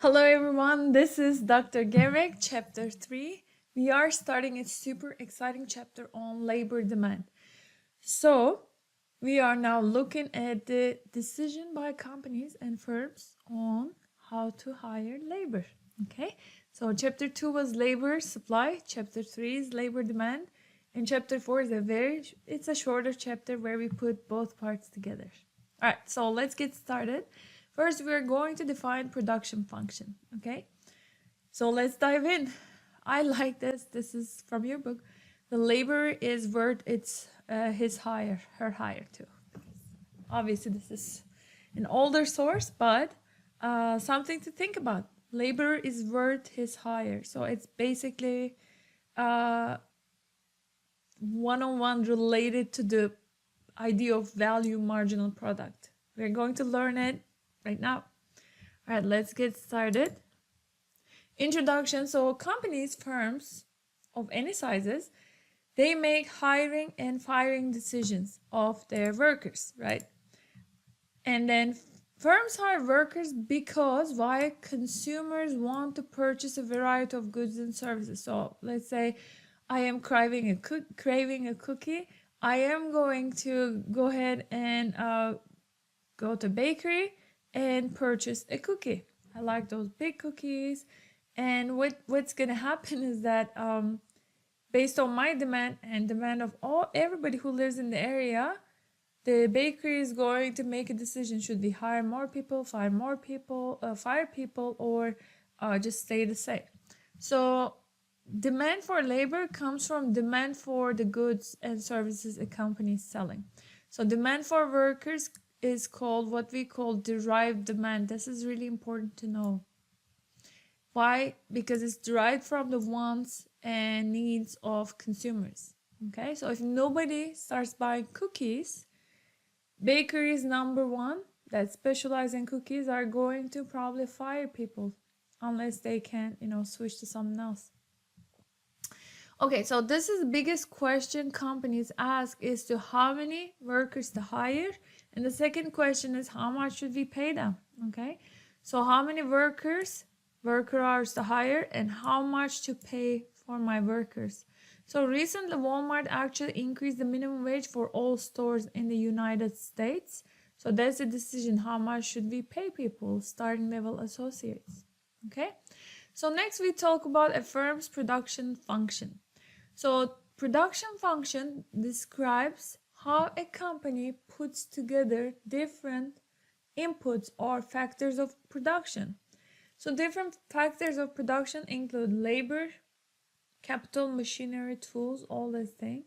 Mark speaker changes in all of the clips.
Speaker 1: Hello everyone, this is Dr. Garrick, chapter 3. We are starting a super exciting chapter on labor demand. So, we are now looking at the decision by companies and firms on how to hire labor. Okay, so chapter 2 was labor supply, chapter 3 is labor demand, and chapter 4 is it's a shorter chapter where we put both parts together. All right, so let's get started. First, we're going to define production function, okay? So let's dive in. I like this. This is from your book. The laborer is worth his hire, her hire too. Obviously, this is an older source, but something to think about. Laborer is worth his hire. So it's basically one-on-one related to the idea of value marginal product. We're going to learn it right now. All right, let's get started. Introduction. So companies, firms of any sizes, they make hiring and firing decisions of their workers, right? And then firms hire workers because why? Consumers want to purchase a variety of goods and services. So let's say I am craving a cookie. I am going to go ahead and go to bakery and purchase a cookie. I like those big cookies. And what's gonna happen is that based on my demand and demand of everybody who lives in the area, the bakery is going to make a decision: should we hire more people, fire people, or just stay the same. So demand for labor comes from demand for the goods and services a company is selling. So demand for workers is called what we call derived demand. This is really important to know. Why? Because it's derived from the wants and needs of consumers. Okay, so if nobody starts buying cookies, bakeries number one that specialize in cookies are going to probably fire people unless they can, switch to something else. Okay, so this is the biggest question companies ask is to how many workers to hire. And the second question is how much should we pay them? Okay, so how many worker hours to hire and how much to pay for my workers. So recently Walmart actually increased the minimum wage for all stores in the United States. So that's a decision, how much should we pay people, starting level associates. Okay, so next we talk about a firm's production function. So production function describes how a company puts together different inputs or factors of production. So different factors of production include labor, capital, machinery, tools, all those things,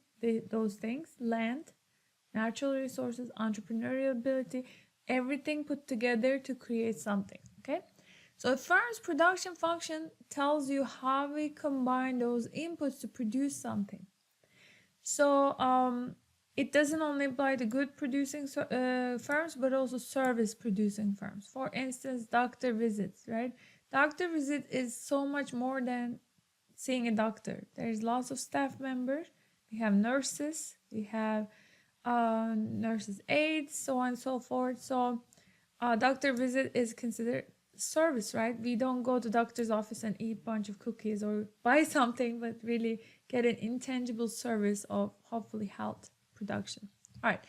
Speaker 1: land, natural resources, entrepreneurial ability, everything put together to create something, okay? So a firm's production function tells you how we combine those inputs to produce something. So it doesn't only apply to good producing firms, but also service producing firms. For instance, doctor visits, right? Doctor visit is so much more than seeing a doctor. There's lots of staff members. We have nurses. We have nurses' aides, so on and so forth. So doctor visit is considered service, right? We don't go to doctor's office and eat a bunch of cookies or buy something, but really get an intangible service of hopefully health production. All right.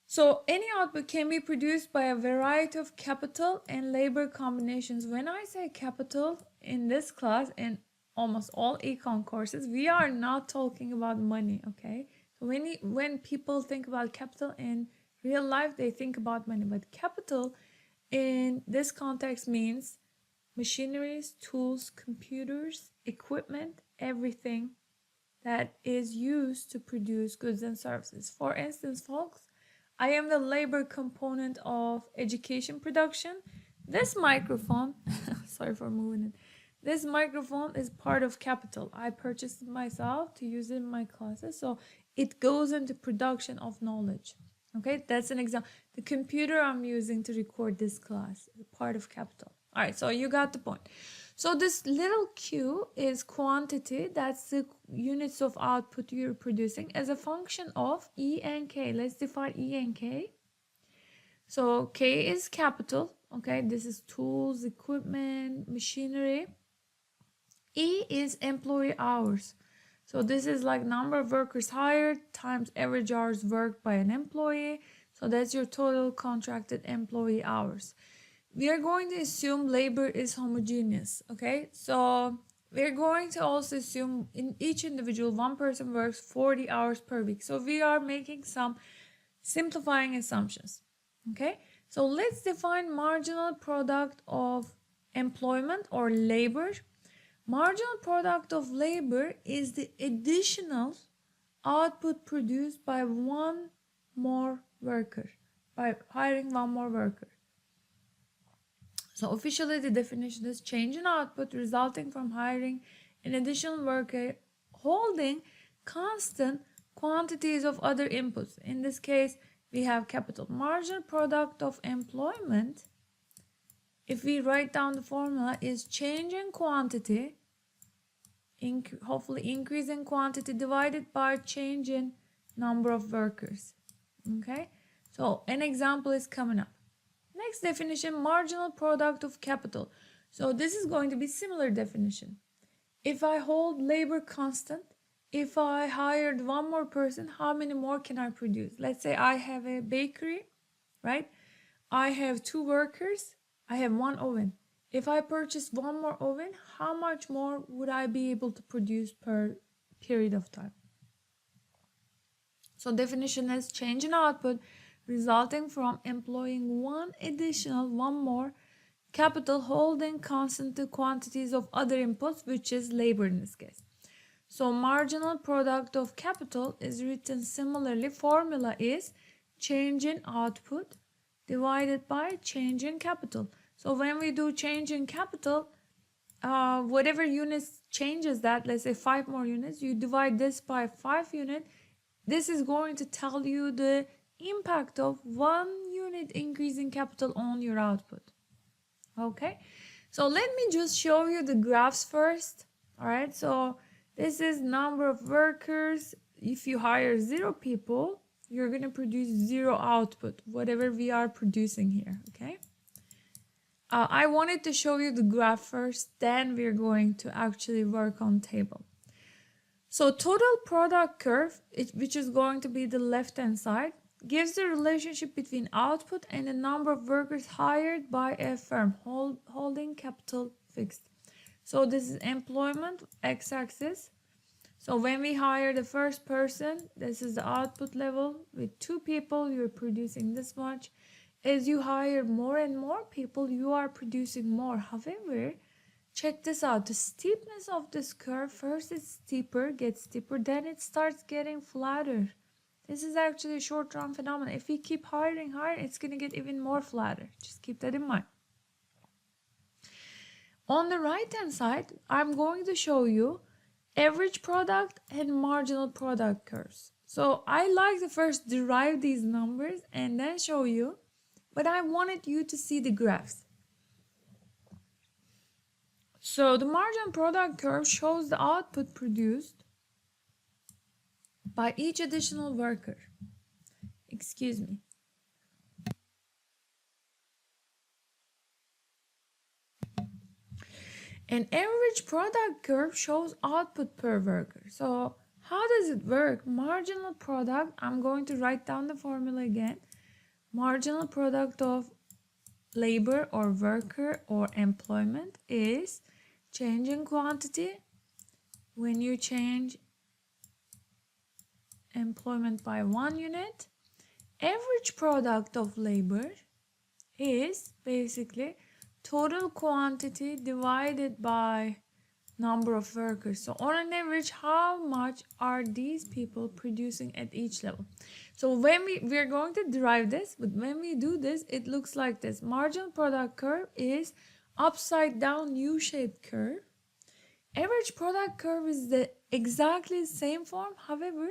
Speaker 1: So any output can be produced by a variety of capital and labor combinations. When I say capital in this class and almost all econ courses, we are not talking about money, okay? So when people think about capital in real life, they think about money, but capital in this context means machineries, tools, computers, equipment, everything that is used to produce goods and services. For instance, folks, I am the labor component of education production. This microphone, sorry for moving it. This microphone is part of capital. I purchased it myself to use it in my classes. So it goes into production of knowledge. Okay, that's an example. The computer I'm using to record this class is part of capital. All right, so you got the point. So this little q is quantity. That's the units of output you're producing as a function of E and K. Let's define E and K. So K is capital. Okay, this is tools, equipment, machinery. E is employee hours. So this is like number of workers hired times average hours worked by an employee. So that's your total contracted employee hours. We are going to assume labor is homogeneous. Okay, so we're going to also assume in each individual one person works 40 hours per week. So we are making some simplifying assumptions. Okay, so let's define marginal product of employment or labor. Marginal product of labor is the additional output produced by one more worker, by hiring one more worker. So officially the definition is change in output resulting from hiring an additional worker holding constant quantities of other inputs. In this case, we have capital. Marginal product of employment, if we write down the formula, is change in quantity, hopefully increase in quantity, divided by change in number of workers. Okay, so an example is coming up. Next definition, marginal product of capital. So this is going to be similar definition. If I hold labor constant, if I hired one more person, how many more can I produce? Let's say I have a bakery, right? I have 2 workers, I have 1 oven. If I purchase 1 more oven, how much more would I be able to produce per period of time? So definition is change in output resulting from employing one more capital holding constant quantities of other inputs, which is labor in this case. So marginal product of capital is written similarly. Formula is change in output divided by change in capital. So when we do change in capital, whatever units changes that, let's say 5 more units, you divide this by 5 units. This is going to tell you the impact of 1 unit increase in capital on your output. Okay, so let me just show you the graphs first. All right, so this is number of workers. If you hire 0 people, you're going to produce 0 output, whatever we are producing here. Okay, I wanted to show you the graph first, then we're going to actually work on table. So total product curve, which is going to be the left hand side, gives the relationship between output and the number of workers hired by a firm holding capital fixed. So this is employment, x-axis. So when we hire the first person, this is the output level. With 2 people, you're producing this much. As you hire more and more people, you are producing more. However, check this out. The steepness of this curve, first it's steeper, gets steeper, then it starts getting flatter. This is actually a short-run phenomenon. If we keep hiring higher, it's going to get even more flatter. Just keep that in mind. On the right-hand side, I'm going to show you average product and marginal product curves. So I like to first derive these numbers and then show you, but I wanted you to see the graphs. So the marginal product curve shows the output produced by each additional worker. Excuse me. An average product curve shows output per worker. So how does it work? Marginal product, I'm going to write down the formula again. Marginal product of labor or worker or employment is change in quantity. When you change employment by 1 unit, average product of labor is basically total quantity divided by number of workers. So on an average, how much are these people producing at each level? So when we're going to derive this, but when we do this, it looks like this. Marginal product curve is upside down U-shaped curve. Average product curve is the exactly same form. However,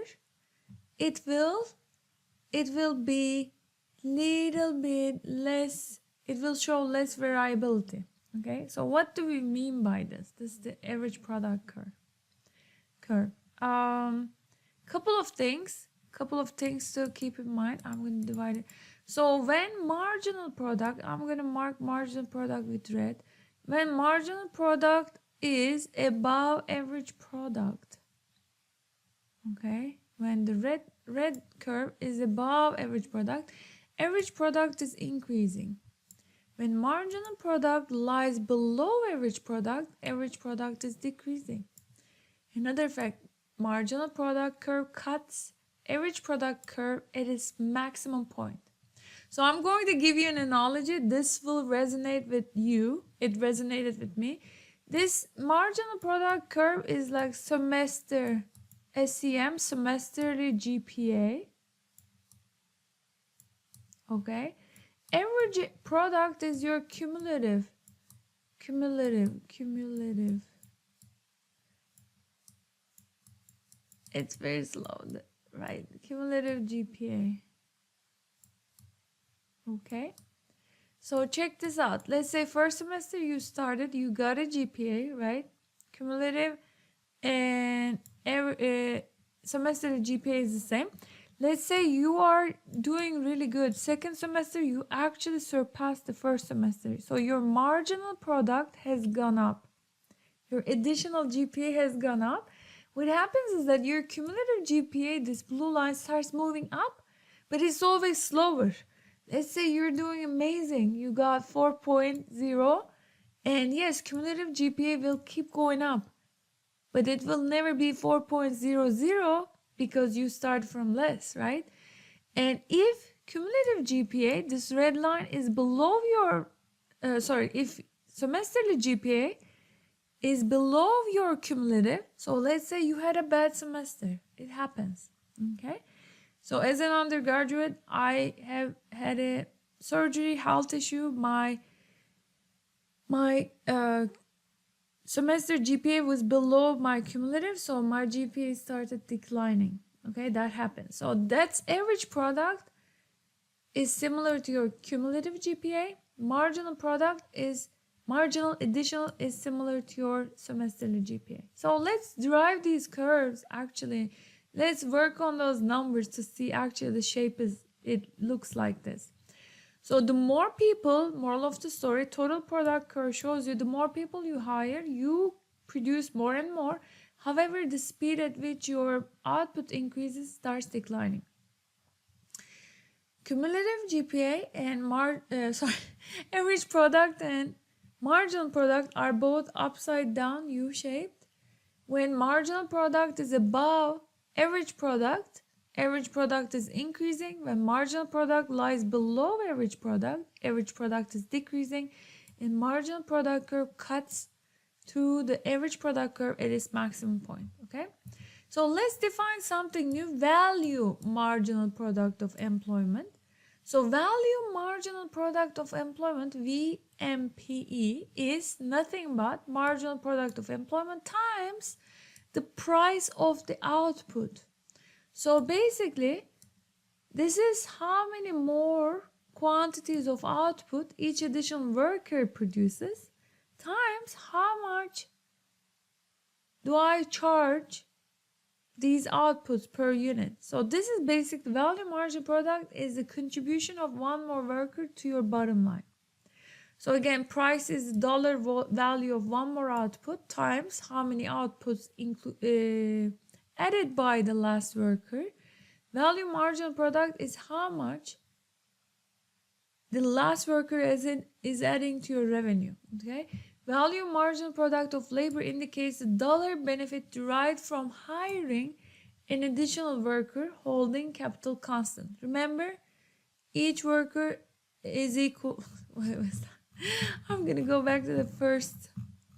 Speaker 1: it will be little bit less, it will show less variability. Okay, so what do we mean by this? This is the average product curve. Couple of things to keep in mind. I'm going to divide it. So when marginal product, I'm going to mark marginal product with red. When marginal product is above average product, okay, when the red curve is above average product is increasing. When marginal product lies below average product is decreasing. Another fact, marginal product curve cuts average product curve at its maximum point. So I'm going to give you an analogy. This will resonate with you. It resonated with me. This marginal product curve is like semester SEM, semesterly GPA. Okay. Average product is your cumulative. It's very slow, right? Cumulative GPA. Okay. So check this out. Let's say first semester you started, you got a GPA, right? Cumulative and semester GPA is the same. Let's say you are doing really good. Second semester, you actually surpassed the first semester. So your marginal product has gone up. Your additional GPA has gone up. What happens is that your cumulative GPA, this blue line, starts moving up, but it's always slower. Let's say you're doing amazing. You got 4.0, and yes, cumulative GPA will keep going up, but it will never be 4.00 because you start from less, right? And if cumulative GPA, this red line, is below your, if semesterly GPA is below your cumulative, so let's say you had a bad semester, it happens, okay? So as an undergraduate, I have had a surgery, health issue. My semester GPA was below my cumulative, so my GPA started declining. Okay, that happens. So that's average product is similar to your cumulative GPA. Marginal additional is similar to your semesterly GPA. So let's derive these curves actually. Let's work on those numbers to see actually the shape it looks like this. So the more people, moral of the story, total product curve shows you the more people you hire, you produce more and more. However, the speed at which your output increases starts declining. Cumulative GPA and average product and marginal product are both upside down U-shaped. When marginal product is above average product is increasing. When marginal product lies below average product is decreasing, and marginal product curve cuts to the average product curve at its maximum point. Okay, so let's define something new. Value marginal product of employment. So value marginal product of employment, VMPE, is nothing but marginal product of employment times the price of the output. So basically, this is how many more quantities of output each additional worker produces times how much do I charge these outputs per unit. So this is basic. The value margin product is the contribution of one more worker to your bottom line. So again, price is the dollar value of one more output times how many outputs added by the last worker. Value marginal product is how much the last worker is adding to your revenue. Okay. Value marginal product of labor indicates the dollar benefit derived from hiring an additional worker holding capital constant. Remember, each worker is equal. What was that? I'm gonna go back to the first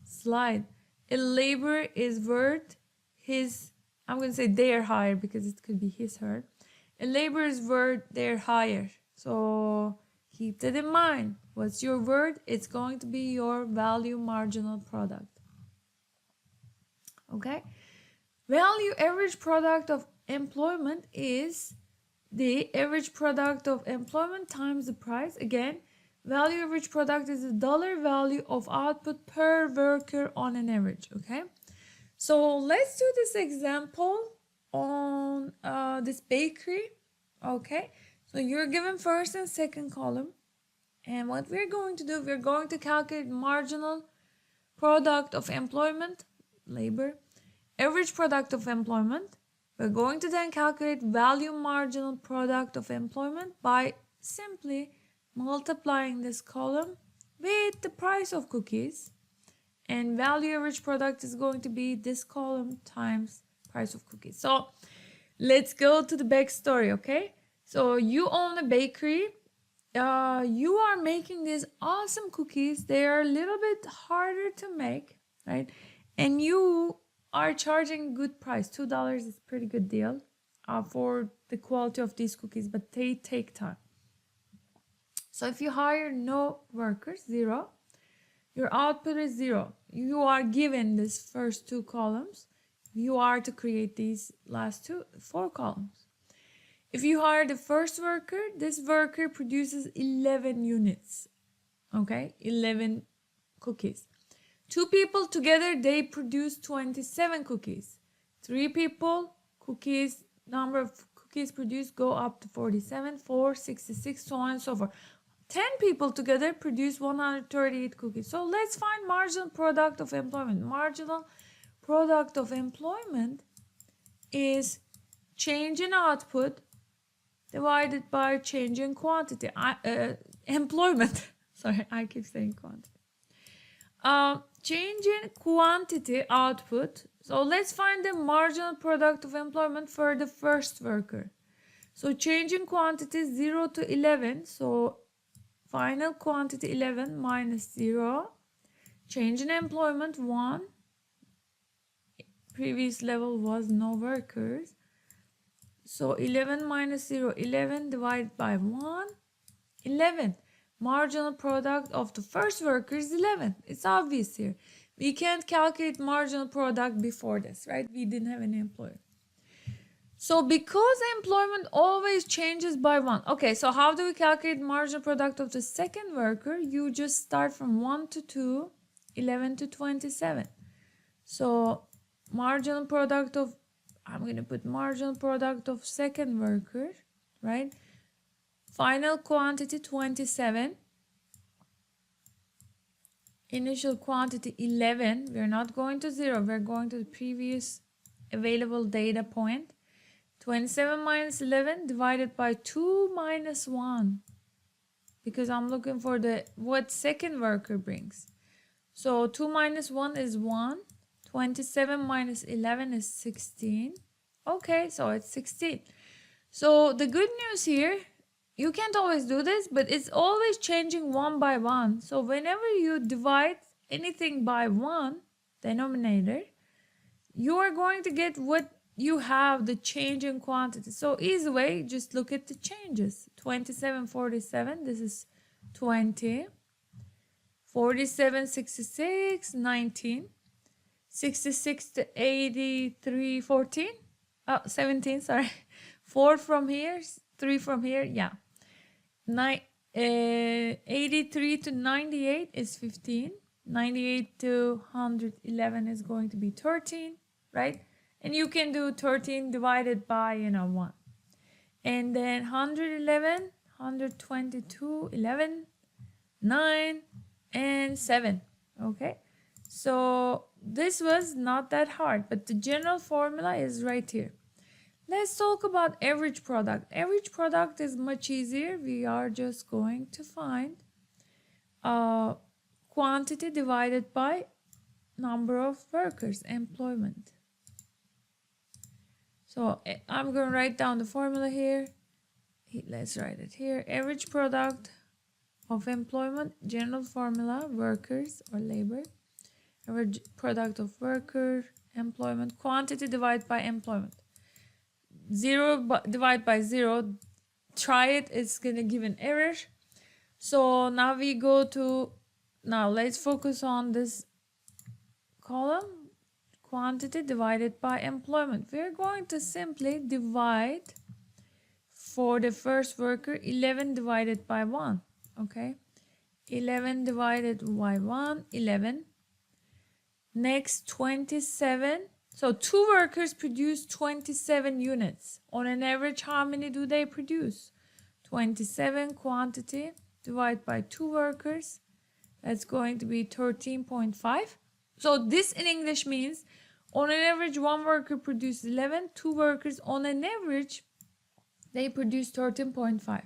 Speaker 1: slide. A laborer is worth his, I'm gonna say their hire because it could be his, her. A laborer is worth their hire. So keep that in mind. What's your word? It's going to be your value marginal product. Okay. Value average product of employment is the average product of employment times the price. Again, value average product is the dollar value of output per worker on an average. Okay. So let's do this example on this bakery. Okay. So you're given first and second column. And what we're going to do, we're going to calculate marginal product of employment, labor, average product of employment. We're going to then calculate value marginal product of employment by simply multiplying this column with the price of cookies. And value average product is going to be this column times price of cookies. So let's go to the backstory, okay? So you own a bakery. You are making these awesome cookies. They are a little bit harder to make, right? And you are charging good price. $2 is a pretty good deal for the quality of these cookies, but they take time. So if you hire no workers, 0, your output is 0. You are given this first 2 columns. You are to create these last 4 columns. If you hire the first worker, this worker produces 11 units. Okay, 11 cookies. 2 people together, they produce 27 cookies. 3 people, number of cookies produced go up to 47, 4, 66, so on and so forth. 10 people together produce 138 cookies. So let's find marginal product of employment. Marginal product of employment is change in output divided by change in quantity. Employment. Sorry, I keep saying quantity. Change in quantity output. So let's find the marginal product of employment for the first worker. So change in quantity is 0 to 11. So final quantity 11 minus 0. Change in employment 1. Previous level was no workers. So 11 minus 0, 11 divided by 1, 11. Marginal product of the first worker is 11. It's obvious here. We can't calculate marginal product before this, right? We didn't have any employer. So because employment always changes by 1. Okay, so how do we calculate marginal product of the second worker? You just start from 1 to 2, 11 to 27. So marginal product of, I'm going to put marginal product of second worker, right? Final quantity 27. Initial quantity 11. We're not going to 0. We're going to the previous available data point. 27 minus 11 divided by 2 minus 1. Because I'm looking for what second worker brings. So 2 minus 1 is 1. 27 minus 11 is 16. Okay, so it's 16. So the good news here, you can't always do this, but it's always changing 1 by 1. So whenever you divide anything by 1, denominator, you are going to get what you have, the change in quantity. So easy way, just look at the changes. 27, 47, this is 20. 47, 66, 19. 66 to 83, 14. Oh, 17, sorry. 4 from here, 3 from here, yeah. 83 to 98 is 15. 98 to 111 is going to be 13, right? And you can do 13 divided by, 1. And then 111, 122, 11, 9, and 7, okay? So this was not that hard, but the general formula is right here. Let's talk about average product. Average product is much easier. We are just going to find quantity divided by number of workers, employment. So I'm going to write down the formula here. Let's write it here. Average product of employment, general formula, workers or labor. Average product of worker, employment, quantity divided by employment. 0 divided by 0, try it, it's going to give an error. So now we go to, now let's focus on this column, quantity divided by employment. We're going to simply divide for the first worker 11 divided by 1, okay? 11 divided by 1, 11. Next, 27. So 2 workers produce 27 units. On an average, how many do they produce? 27 quantity divided by 2 workers. That's going to be 13.5. So this in English means on an average, 1 worker produces 11. 2 workers on an average, they produce 13.5.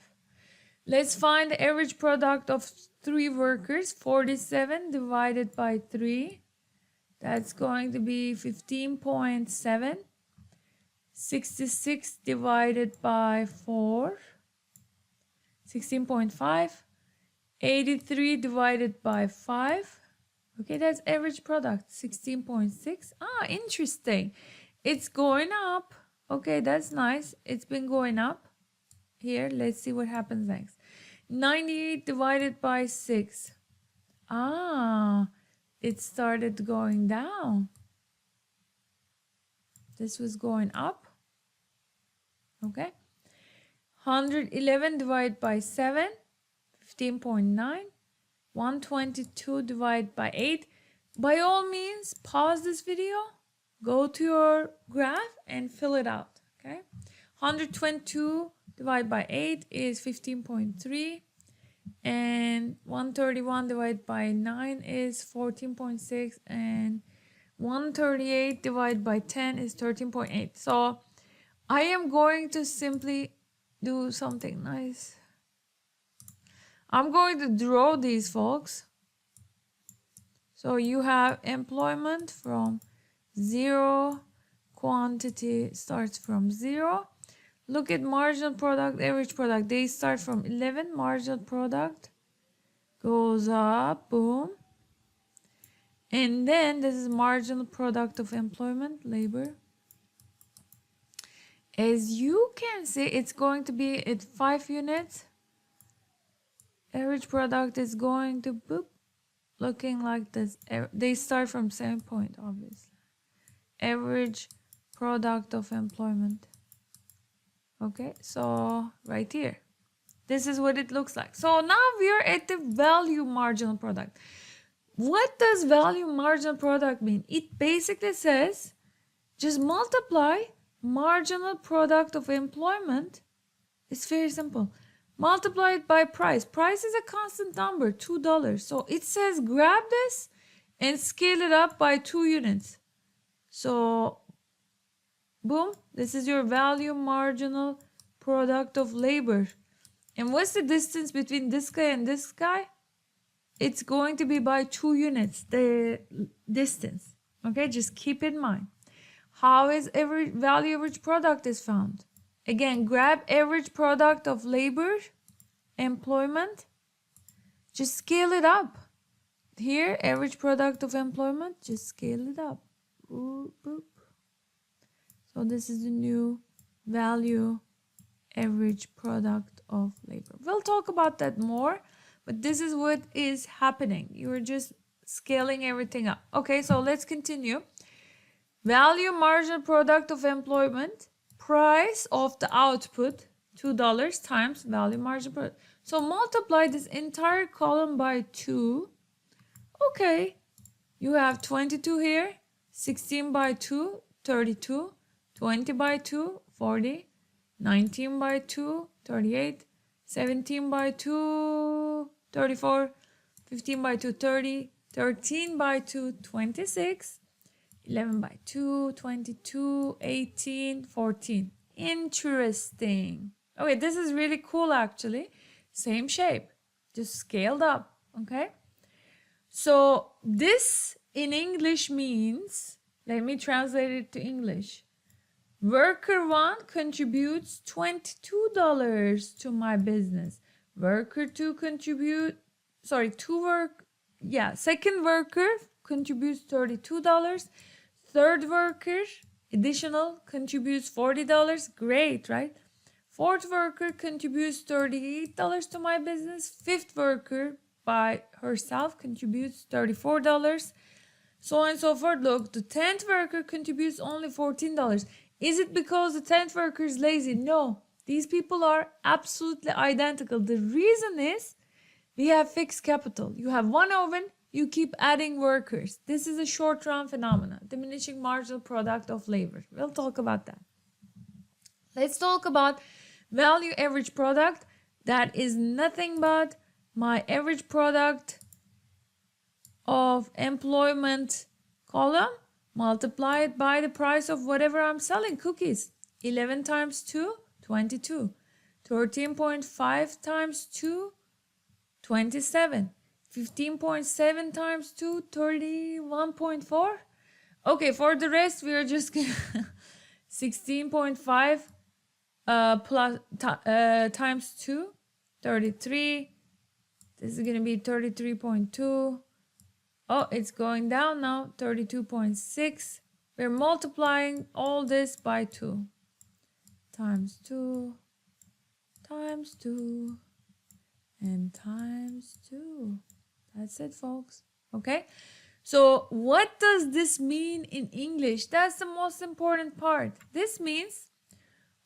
Speaker 1: Let's find the average product of 3 workers. 47 divided by 3. That's going to be 15.7. 66 divided by 4. 16.5. 83 divided by 5. Okay, that's average product, 16.6. Ah, interesting. It's going up. Okay, that's nice. It's been going up. Here, let's see what happens next. 98 divided by 6. Ah, it started going down. This was going up. Okay. 111 divided by 7. 15.9. 122 divided by 8. By all means, pause this video, go to your graph and fill it out. Okay. 122 divided by 8 is 15.3. And 131 divided by 9 is 14.6. And 138 divided by 10 is 13.8. So I am going to simply do something nice. I'm going to draw these, folks. So you have employment from 0, quantity starts from 0. Look at marginal product, average product. They start from 11. Marginal product goes up, boom. And then this is marginal product of employment, labor. As you can see, it's going to be at 5 units. Average product is going to boop, looking like this. They start from same point, obviously. Average product of employment. Okay, so right here. This is what it looks like. So now we are at the value marginal product. What does value marginal product mean? It basically says just multiply marginal product of employment. It's very simple. Multiply it by price. Price is a constant number, $2. So it says grab this and scale it up by 2 units. So boom, this is your value marginal product of labor. And what's the distance between this guy and this guy? It's going to be by 2 units, the distance. Okay, just keep in mind. How is every value average product is found? Again, grab average product of labor, employment, just scale it up. Here, average product of employment, just scale it up. Boop, boop. So this is the new value average product of labor. We'll talk about that more, but this is what is happening. You're just scaling everything up. Okay, so let's continue. Value marginal product of employment, price of the output, $2 times value marginal product. So multiply this entire column by 2. Okay, you have 22 here, 16 by 2, 32, 20 by 2, 40, 19 by 2, 38, 17 by 2, 34, 15 by 2, 30, 13 by 2, 26, 11 by 2, 22, 18, 14. Interesting. Okay, this is really cool actually. Same shape, just scaled up, okay? So this in English means, let me translate it to English. Worker 1 contributes $22 to my business. Worker 2 second worker contributes $32. Third worker, additional, contributes $40. Great, right? Fourth worker contributes $38 to my business. Fifth worker by herself contributes $34. So on and so forth. Look, the 10th worker contributes only $14. Is it because the 10th worker is lazy? No. These people are absolutely identical. The reason is we have fixed capital. You have one oven, you keep adding workers. This is a short-run phenomenon, diminishing marginal product of labor. We'll talk about that. Let's talk about value average product. That is nothing but my average product of employment column multiplied by the price of whatever I'm selling, cookies. 11 times 2, 22. 13.5 times 2, 27. 15.7 times 2, 31.4. Okay, for the rest, we are just gonna 16.5 times 2, 33. This is gonna be 33.2. Oh, it's going down now, 32.6. We're multiplying all this by 2. Times 2, times 2, and times 2. That's it, folks. Okay? So what does this mean in English? That's the most important part. This means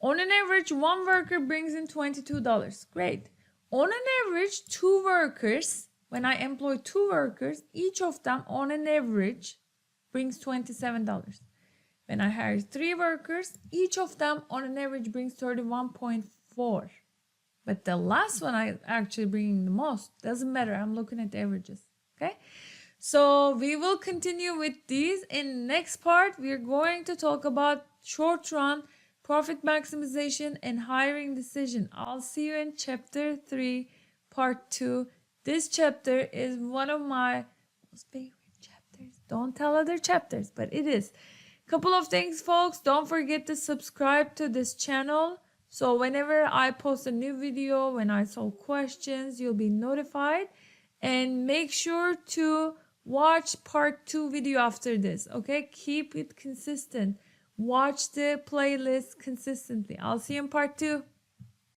Speaker 1: on an average, one worker brings in $22. Great. On an average, two workers, when I employ two workers, each of them on an average brings $27. When I hire three workers, each of them on an average brings 31.4. But the last one I actually bringing the most. Doesn't matter. I'm looking at the averages. Okay? So we will continue with these. In next part, we are going to talk about short run, profit maximization, and hiring decision. I'll see you in chapter 3, part 2. This chapter is one of my most favorite chapters. Don't tell other chapters, but it is. Couple of things, folks. Don't forget to subscribe to this channel. So whenever I post a new video, when I solve questions, you'll be notified. And make sure to watch part 2 video after this, okay? Keep it consistent. Watch the playlist consistently. I'll see you in part 2.